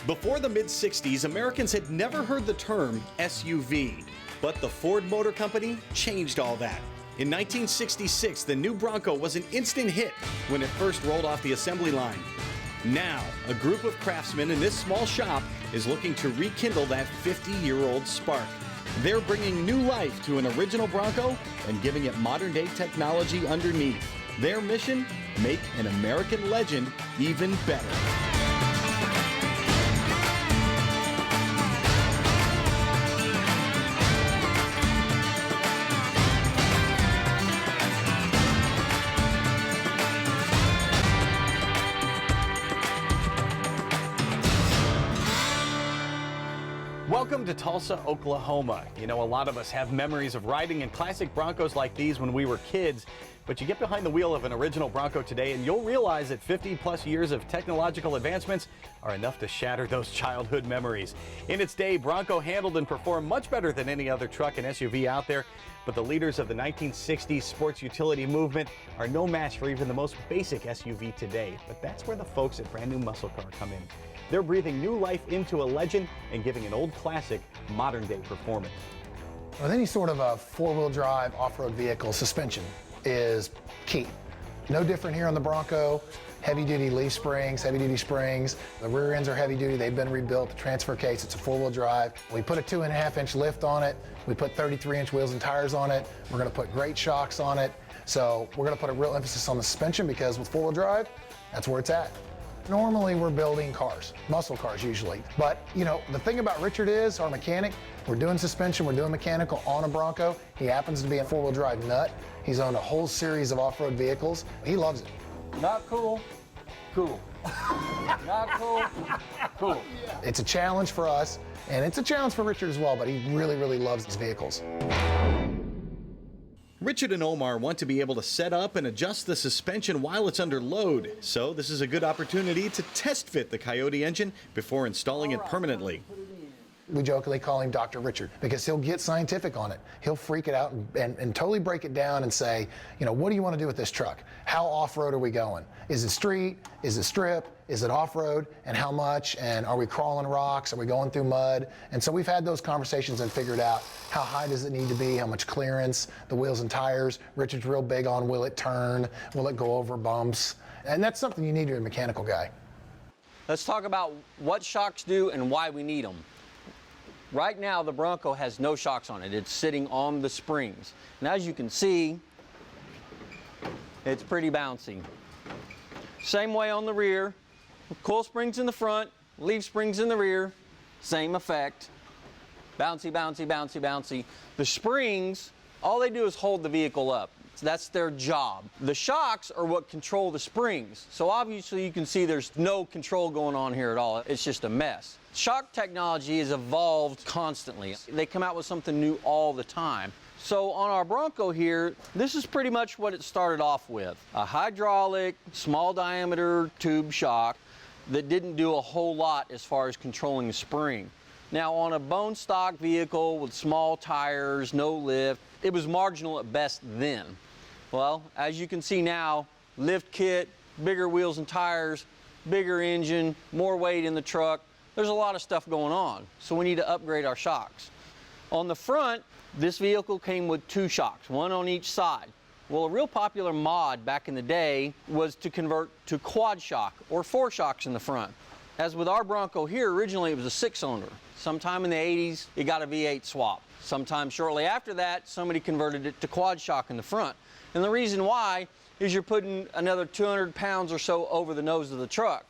Before the mid-60s, Americans had never heard the term SUV, but the Ford Motor Company changed all that. In 1966, the new Bronco was an instant hit when it first rolled off the assembly line. Now, a group of craftsmen in this small shop is looking to rekindle that 50-year-old spark. They're bringing new life to an original Bronco and giving it modern-day technology underneath. Their mission? Make an American legend even better. Welcome to Tulsa, Oklahoma. You know, a lot of us have memories of riding in classic Broncos like these when we were kids, but you get behind the wheel of an original Bronco today and you'll realize that 50+ years of technological advancements are enough to shatter those childhood memories. In its day, Bronco handled and performed much better than any other truck and SUV out there, but the leaders of the 1960s sports utility movement are no match for even the most basic SUV today. But that's where the folks at Brand New Muscle Car come in. They're breathing new life into a legend and giving an old classic modern-day performance. With any sort of a four-wheel drive off-road vehicle, suspension is key. No different here on the Bronco. Heavy-duty leaf springs, heavy-duty springs. The rear ends are heavy-duty. They've been rebuilt. The transfer case, it's a four-wheel drive. We put a 2.5-inch lift on it. We put 33-inch wheels and tires on it. We're going to put great shocks on it. So we're going to put a real emphasis on the suspension because with four-wheel drive, that's where it's at. Normally we're building cars, muscle cars usually. But you know, the thing about Richard is, our mechanic, we're doing suspension, we're doing mechanical on a Bronco. He happens to be a four-wheel drive nut. He's owned a whole series of off-road vehicles. He loves it. Not cool, cool. Not cool, cool. It's a challenge for us, and it's a challenge for Richard as well, but he really, really loves these vehicles. Richard and Omar want to be able to set up and adjust the suspension while it's under load, so this is a good opportunity to test fit the Coyote engine before installing it permanently. We jokingly call him Dr. Richard because he'll get scientific on it. He'll freak it out and totally break it down and say, you know, what do you want to do with this truck? How off-road are we going? Is it street? Is it strip? Is it off-road? And how much? And are we crawling rocks? Are we going through mud? And so we've had those conversations and figured out how high does it need to be, how much clearance, the wheels and tires. Richard's real big on will it turn? Will it go over bumps? And that's something you need to be a mechanical guy. Let's talk about what shocks do and why we need them. Right now, the Bronco has no shocks on it. It's sitting on the springs. And as you can see, it's pretty bouncy. Same way on the rear. Coil springs in the front, leaf springs in the rear, same effect. Bouncy, bouncy, bouncy, bouncy. The springs, all they do is hold the vehicle up. That's their job. The shocks are what control the springs. So obviously you can see there's no control going on here at all. It's just a mess. Shock technology has evolved constantly. They come out with something new all the time. So on our Bronco here, this is pretty much what it started off with. A hydraulic, small diameter tube shock that didn't do a whole lot as far as controlling the spring. Now on a bone stock vehicle with small tires, no lift, it was marginal at best then. Well, as you can see now, lift kit, bigger wheels and tires, bigger engine, more weight in the truck. There's a lot of stuff going on, so we need to upgrade our shocks. On the front, this vehicle came with two shocks, one on each side. Well, a real popular mod back in the day was to convert to quad shock, or 4 shocks in the front. As with our Bronco here, originally it was a 6-cylinder. Sometime in the 80s, it got a V8 swap. Sometime shortly after that, somebody converted it to quad shock in the front. And the reason why is you're putting another 200 pounds or so over the nose of the truck.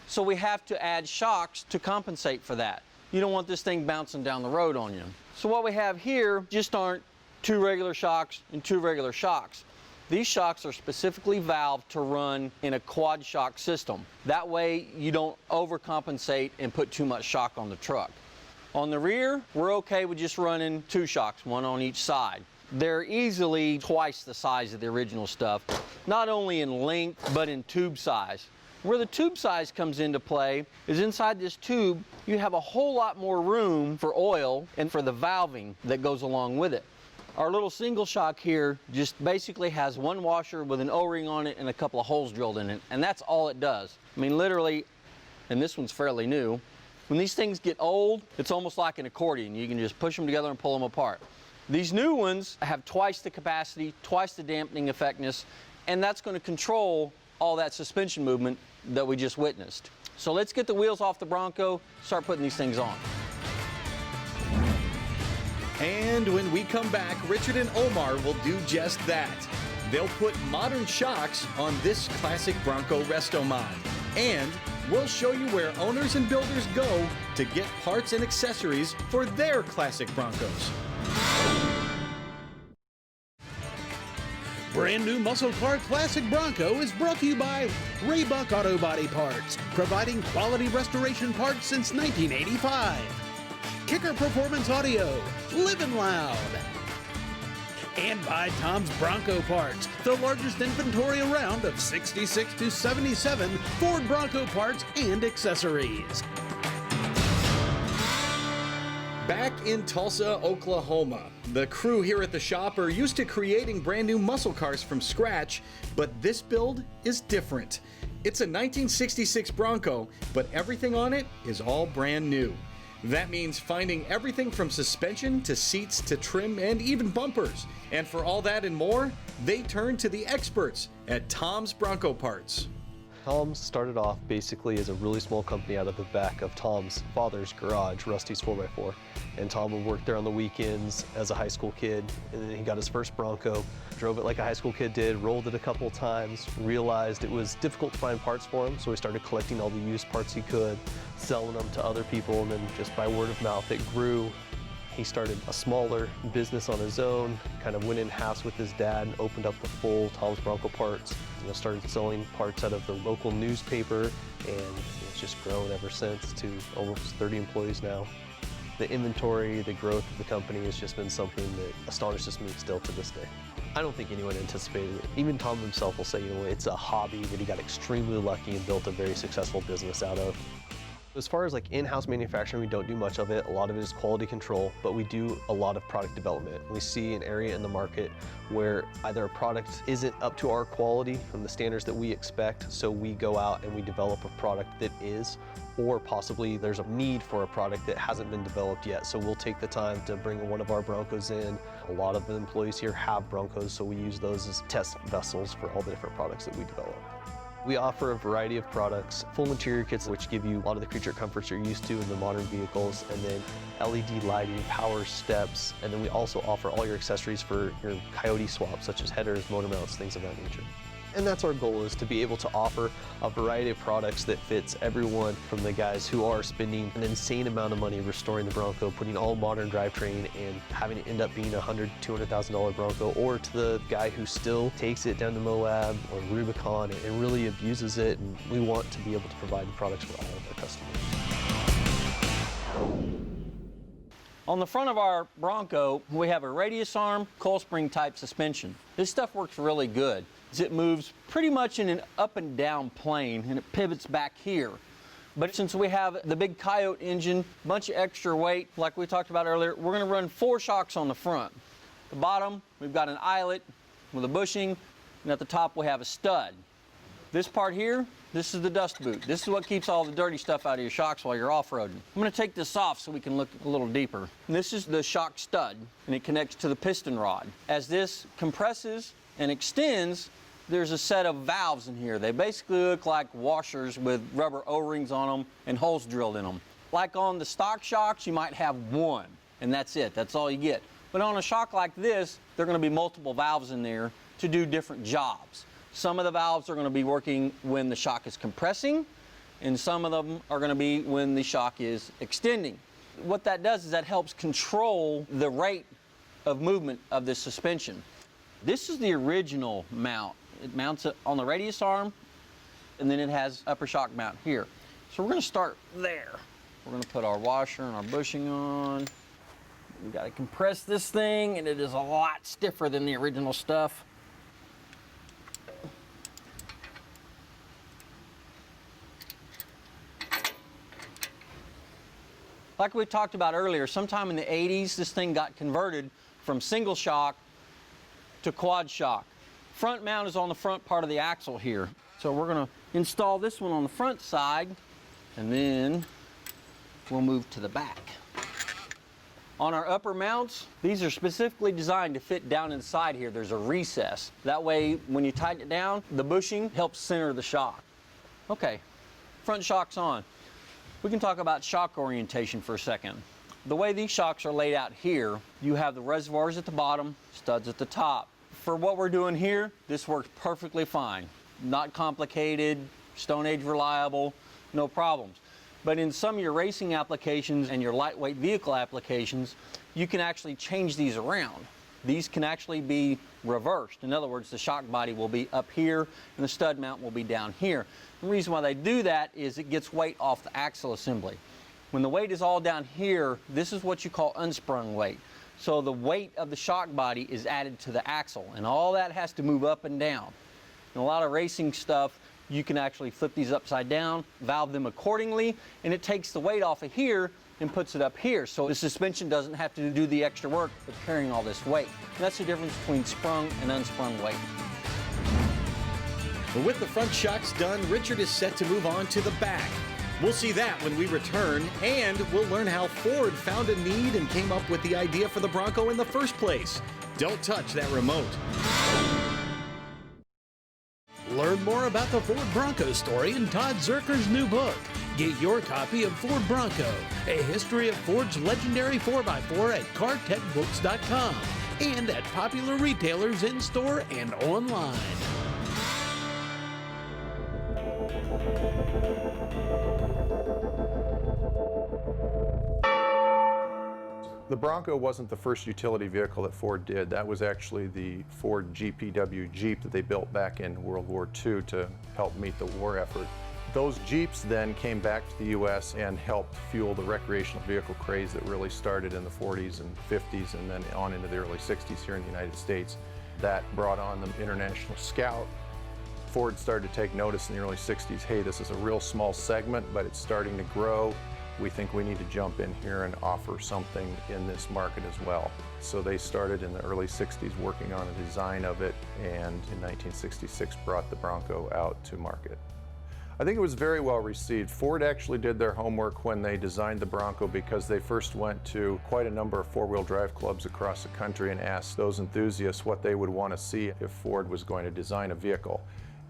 So we have to add shocks to compensate for that. You don't want this thing bouncing down the road on you. So what we have here just aren't 2 regular shocks and 2 regular shocks. These shocks are specifically valved to run in a quad shock system. That way you don't overcompensate and put too much shock on the truck. On the rear, we're okay with just running 2 shocks, one on each side. They're easily twice the size of the original stuff, not only in length, but in tube size. Where the tube size comes into play is inside this tube, you have a whole lot more room for oil and for the valving that goes along with it. Our little single shock here just basically has one washer with an O-ring on it and a couple of holes drilled in it, and that's all it does. I mean, literally, and this one's fairly new, When these things get old, it's almost like an accordion. You can just push them together and pull them apart. These new ones have twice the capacity, twice the dampening effectiveness, and that's going to control all that suspension movement that we just witnessed. So let's get the wheels off the Bronco, start putting these things on. And when we come back, Richard and Omar will do just that. They'll put modern shocks on this classic Bronco resto mod. And we'll show you where owners and builders go to get parts and accessories for their classic Broncos. Brand new muscle car classic Bronco is brought to you by Raybuck Auto Body Parts, providing quality restoration parts since 1985. Kicker Performance Audio, living loud. And by Tom's Bronco Parts, the largest inventory around of 66 to 77 Ford Bronco parts and accessories. Back in Tulsa, Oklahoma, the crew here at the shop are used to creating brand new muscle cars from scratch, but this build is different. It's a 1966 Bronco, but everything on it is all brand new. That means finding everything from suspension to seats to trim and even bumpers. And for all that and more, they turn to the experts at Tom's Bronco Parts. Tom's started off basically as a really small company out of the back of Tom's father's garage, Rusty's 4x4. And Tom would work there on the weekends as a high school kid, and then he got his first Bronco, drove it like a high school kid did, rolled it a couple times, realized it was difficult to find parts for him, so he started collecting all the used parts he could, selling them to other people, and then just by word of mouth it grew. He started a smaller business on his own, kind of went in-house with his dad and opened up the full Tom's Bronco Parts. Started selling parts out of the local newspaper, and it's just grown ever since to almost 30 employees now. The inventory, the growth of the company has just been something that astonishes me still to this day. I don't think anyone anticipated it. Even Tom himself will say, it's a hobby that he got extremely lucky and built a very successful business out of. As far as like in-house manufacturing, we don't do much of it. A lot of it is quality control, but we do a lot of product development. We see an area in the market where either a product isn't up to our quality from the standards that we expect, so we go out and we develop a product that is, or possibly there's a need for a product that hasn't been developed yet. So we'll take the time to bring one of our Broncos in. A lot of the employees here have Broncos, so we use those as test vessels for all the different products that we develop. We offer a variety of products, full interior kits which give you a lot of the creature comforts you're used to in the modern vehicles, and then LED lighting, power steps, and then we also offer all your accessories for your Coyote swaps, such as headers, motor mounts, things of that nature. And that's our goal, is to be able to offer a variety of products that fits everyone, from the guys who are spending an insane amount of money restoring the Bronco, putting all modern drivetrain and having it end up being a $100,000, $200,000 Bronco, or to the guy who still takes it down to Moab or Rubicon and really abuses it. And we want to be able to provide the products for all of our customers. On the front of our Bronco, we have a radius arm, coil spring type suspension. This stuff works really good. It moves pretty much in an up and down plane, and it pivots back here. But since we have the big Coyote engine, a bunch of extra weight, like we talked about earlier, we're going to run 4 shocks on the front. The bottom, we've got an eyelet with a bushing, and at the top we have a stud. This part here, this is the dust boot. This is what keeps all the dirty stuff out of your shocks while you're off-roading. I'm going to take this off so we can look a little deeper. And this is the shock stud, and it connects to the piston rod. As this compresses and extends, there's a set of valves in here. They basically look like washers with rubber O-rings on them and holes drilled in them. Like on the stock shocks, you might have one, and that's it. That's all you get. But on a shock like this, there are going to be multiple valves in there to do different jobs. Some of the valves are going to be working when the shock is compressing, and some of them are going to be when the shock is extending. What that does is that helps control the rate of movement of the suspension. This is the original mount. It mounts it on the radius arm, and then it has upper shock mount here. So we're going to start there. We're going to put our washer and our bushing on. We've got to compress this thing, and it is a lot stiffer than the original stuff. Like we talked about earlier, sometime in the 80s, this thing got converted from single shock to quad shock. Front mount is on the front part of the axle here. So we're going to install this one on the front side, and then we'll move to the back. On our upper mounts, these are specifically designed to fit down inside here. There's a recess. That way, when you tighten it down, the bushing helps center the shock. Okay, front shock's on. We can talk about shock orientation for a second. The way these shocks are laid out here, you have the reservoirs at the bottom, studs at the top. For what we're doing here, this works perfectly fine. Not complicated, Stone Age reliable, no problems. But in some of your racing applications and your lightweight vehicle applications, you can actually change these around. These can actually be reversed. In other words, the shock body will be up here and the stud mount will be down here. The reason why they do that is it gets weight off the axle assembly. When the weight is all down here, this is what you call unsprung weight. So the weight of the shock body is added to the axle, and all that has to move up and down. In a lot of racing stuff, you can actually flip these upside down, valve them accordingly, and it takes the weight off of here and puts it up here. So the suspension doesn't have to do the extra work of carrying all this weight. And that's the difference between sprung and unsprung weight. But with the front shocks done, Richard is set to move on to the back. We'll see that when we return, and we'll learn how Ford found a need and came up with the idea for the Bronco in the first place. Don't touch that remote. Learn more about the Ford Bronco story in Todd Zerker's new book. Get your copy of Ford Bronco, A History of Ford's Legendary 4x4 at cartechbooks.com and at popular retailers in-store and online. The Bronco wasn't the first utility vehicle that Ford did. That was actually the Ford GPW Jeep that they built back in World War II to help meet the war effort. Those Jeeps then came back to the U.S. and helped fuel the recreational vehicle craze that really started in the 40s and 50s and then on into the early 60s here in the United States. That brought on the International Scout. Ford started to take notice in the early 60s, hey, this is a real small segment, but it's starting to grow. We think we need to jump in here and offer something in this market as well. So they started in the early 60s working on a design of it, and in 1966 brought the Bronco out to market. I think it was very well received. Ford actually did their homework when they designed the Bronco because they first went to quite a number of four-wheel drive clubs across the country and asked those enthusiasts what they would want to see if Ford was going to design a vehicle.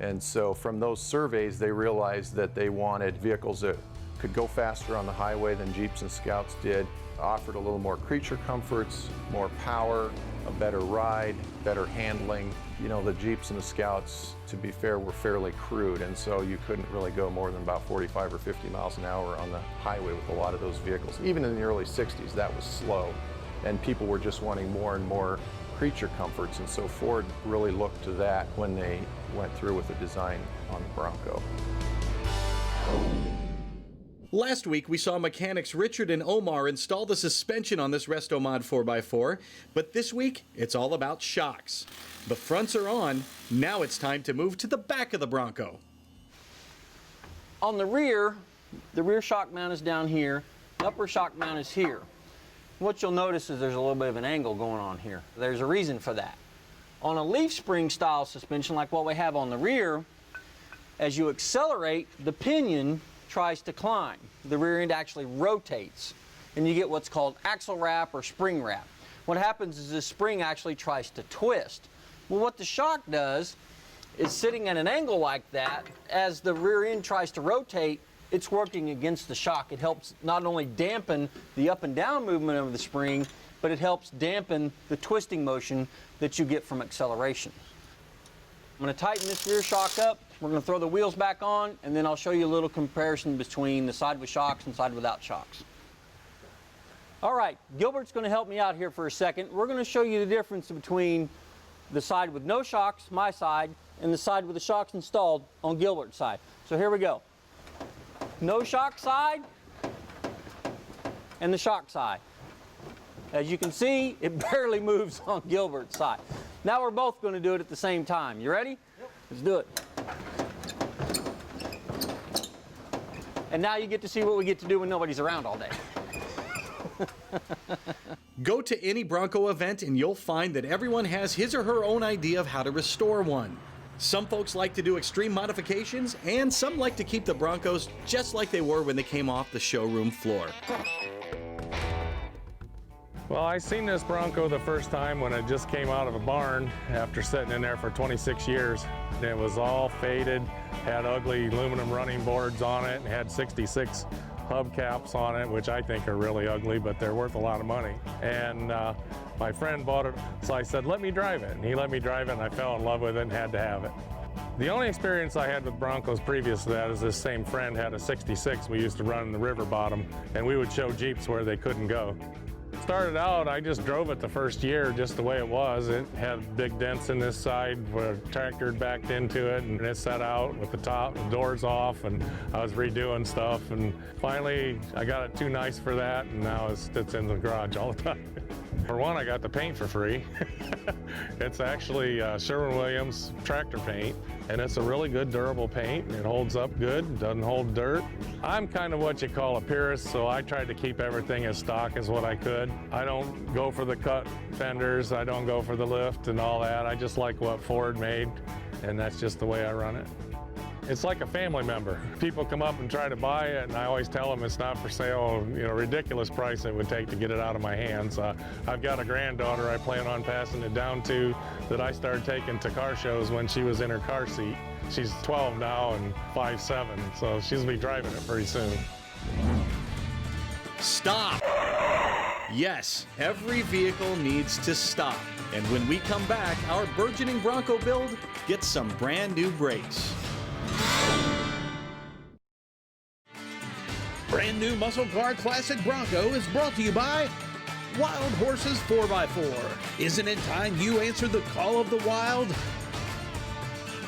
And so from those surveys, they realized that they wanted vehicles that could go faster on the highway than Jeeps and Scouts did, offered a little more creature comforts, more power, a better ride, better handling. You know, the Jeeps and the Scouts, to be fair, were fairly crude, and so you couldn't really go more than about 45 or 50 miles an hour on the highway with a lot of those vehicles. Even in the early 60s, that was slow, and people were just wanting more and more creature comforts, and so Ford really looked to that when they went through with the design on the Bronco. Last week, we saw mechanics Richard and Omar install the suspension on this Restomod 4x4, but this week, it's all about shocks. The fronts are on, now it's time to move to the back of the Bronco. On the rear shock mount is down here, the upper shock mount is here. What you'll notice is there's a little bit of an angle going on here. There's a reason for that. On a leaf spring style suspension like what we have on the rear, as you accelerate, the pinion tries to climb. The rear end actually rotates, and you get what's called axle wrap or spring wrap. What happens is this spring actually tries to twist. Well, what the shock does is sitting at an angle like that, as the rear end tries to rotate, it's working against the shock. It helps not only dampen the up and down movement of the spring, but it helps dampen the twisting motion that you get from acceleration. I'm going to tighten this rear shock up. We're going to throw the wheels back on, and then I'll show you a little comparison between the side with shocks and side without shocks. All right, Gilbert's going to help me out here for a second. We're going to show you the difference between the side with no shocks, my side, and the side with the shocks installed on Gilbert's side. So here we go. No shock side and the shock side. As you can see, it barely moves on Gilbert's side. Now we're both going to do it at the same time. You ready? Yep. Let's do it. And now you get to see what we get to do when nobody's around all day. Go to any Bronco event and you'll find that everyone has his or her own idea of how to restore one. Some folks like to do extreme modifications, and some like to keep the Broncos just like they were when they came off the showroom floor. Well, I seen this Bronco the first time when it just came out of a barn after sitting in there for 26 years. It was all faded, had ugly aluminum running boards on it, and had 66 hubcaps on it, which I think are really ugly, but they're worth a lot of money. And my friend bought it, so I said, let me drive it. And he let me drive it, and I fell in love with it and had to have it. The only experience I had with Broncos previous to that is this same friend had a 66 we used to run in the river bottom, and we would show Jeeps where they couldn't go. Started out, I just drove it the first year just the way it was. It had big dents in this side where a tractor had backed into it, and it set out with the top, the doors off, and I was redoing stuff. And finally, I got it too nice for that, and now it sits in the garage all the time. For one, I got the paint for free. It's actually Sherwin-Williams tractor paint, and it's a really good durable paint. It holds up good, doesn't hold dirt. I'm kind of what you call a purist, so I tried to keep everything as stock as what I could. I don't go for the cut fenders, I don't go for the lift and all that. I just like what Ford made, and that's just the way I run it. It's like a family member. People come up and try to buy it, and I always tell them it's not for sale. You know, ridiculous price it would take to get it out of my hands. I've got a granddaughter I plan on passing it down to that I started taking to car shows when she was in her car seat. She's 12 now and 5'7", so she'll be driving it pretty soon. Stop! Yes, every vehicle needs to stop. And when we come back, our burgeoning Bronco build gets some brand new brakes. Brand new muscle car classic Bronco is brought to you by Wild Horses 4x4. Isn't it time you answered the call of the wild?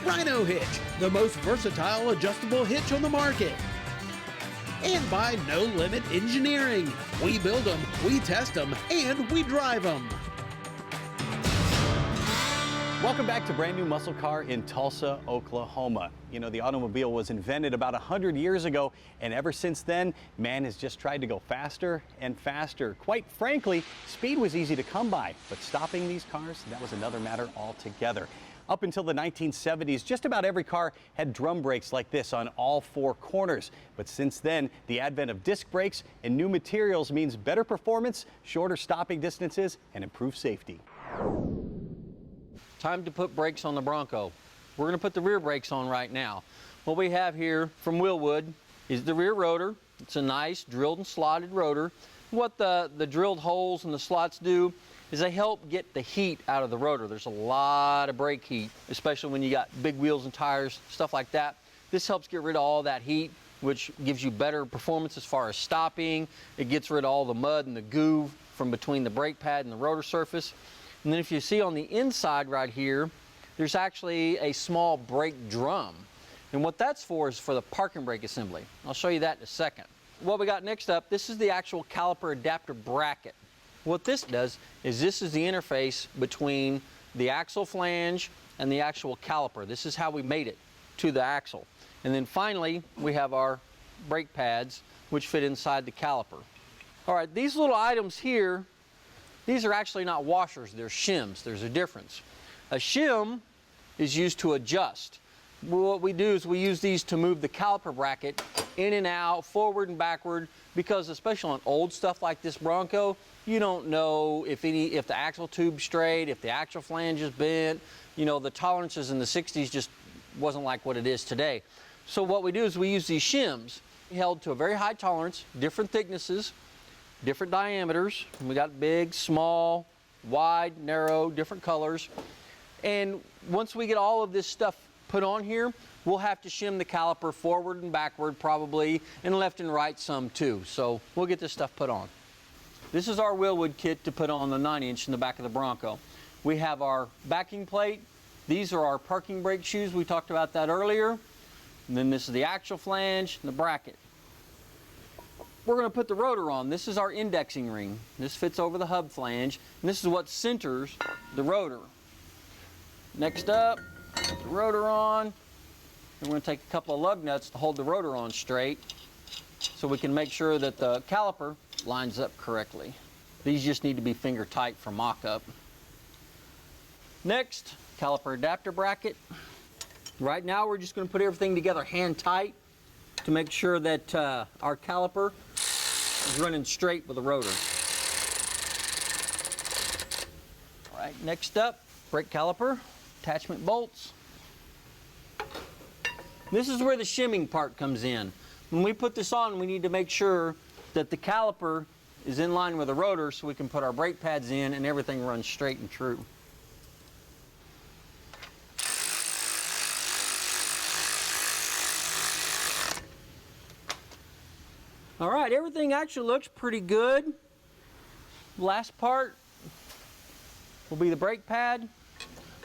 Rhino Hitch, the most versatile adjustable hitch on the market. And by No Limit Engineering. We build them, we test them, and we drive them. Welcome back to Brand New Muscle Car in Tulsa, Oklahoma. You know, the automobile was invented about 100 years ago, and ever since then, man has just tried to go faster and faster. Quite frankly, speed was easy to come by, but stopping these cars, that was another matter altogether. Up until the 1970s, just about every car had drum brakes like this on all four corners. But since then, the advent of disc brakes and new materials means better performance, shorter stopping distances, and improved safety. Time to put brakes on the Bronco. We're going to put the rear brakes on right now. What we have here from Willwood is the rear rotor. It's a nice drilled and slotted rotor. What the drilled holes and the slots do is they help get the heat out of the rotor. There's a lot of brake heat, especially when you got big wheels and tires, stuff like that. This helps get rid of all that heat, which gives you better performance as far as stopping. It gets rid of all the mud and the goo from between the brake pad and the rotor surface. And then if you see on the inside right here, there's actually a small brake drum. And what that's for is for the parking brake assembly. I'll show you that in a second. What we got next up, this is the actual caliper adapter bracket. What this does is this is the interface between the axle flange and the actual caliper. This is how we made it to the axle. And then finally, we have our brake pads, which fit inside the caliper. All right, these little items here, these are actually not washers, they're shims. There's a difference. A shim is used to adjust. What we do is we use these to move the caliper bracket in and out, forward and backward, because especially on old stuff like this Bronco, you don't know if the axle tube's straight, if the axle flange is bent. You know, the tolerances in the 60s just wasn't like what it is today. So what we do is we use these shims held to a very high tolerance, different thicknesses, different diameters. We got big, small, wide, narrow, different colors. And once we get all of this stuff put on here, we'll have to shim the caliper forward and backward probably, and left and right some too. So we'll get this stuff put on. This is our Willwood kit to put on the 9-inch in the back of the Bronco. We have our backing plate. These are our parking brake shoes. We talked about that earlier. And then this is the axle flange and the bracket. We're going to put the rotor on. This is our indexing ring. This fits over the hub flange, and this is what centers the rotor. Next up, put the rotor on. And we're going to take a couple of lug nuts to hold the rotor on straight so we can make sure that the caliper lines up correctly. These just need to be finger tight for mock-up. Next, caliper adapter bracket. Right now we're just going to put everything together hand tight to make sure that our caliper is running straight with the rotor. All right, next up, brake caliper, attachment bolts. This is where the shimming part comes in. When we put this on, we need to make sure that the caliper is in line with the rotor so we can put our brake pads in and everything runs straight and true. All right, everything actually looks pretty good. Last part will be the brake pad.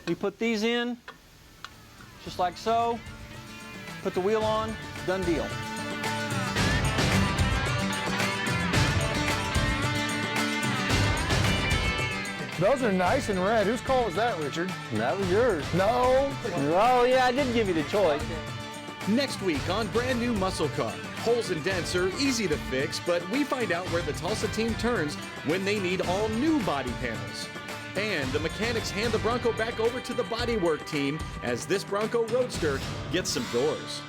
We put these in, just like so. Put the wheel on, done deal. Those are nice and red. Whose call was that, Richard? That was yours. No. Oh yeah, I did give you the choice. Next week on Brand New Muscle Car. Holes and dents are easy to fix, but we find out where the Tulsa team turns when they need all new body panels. And the mechanics hand the Bronco back over to the bodywork team as this Bronco Roadster gets some doors.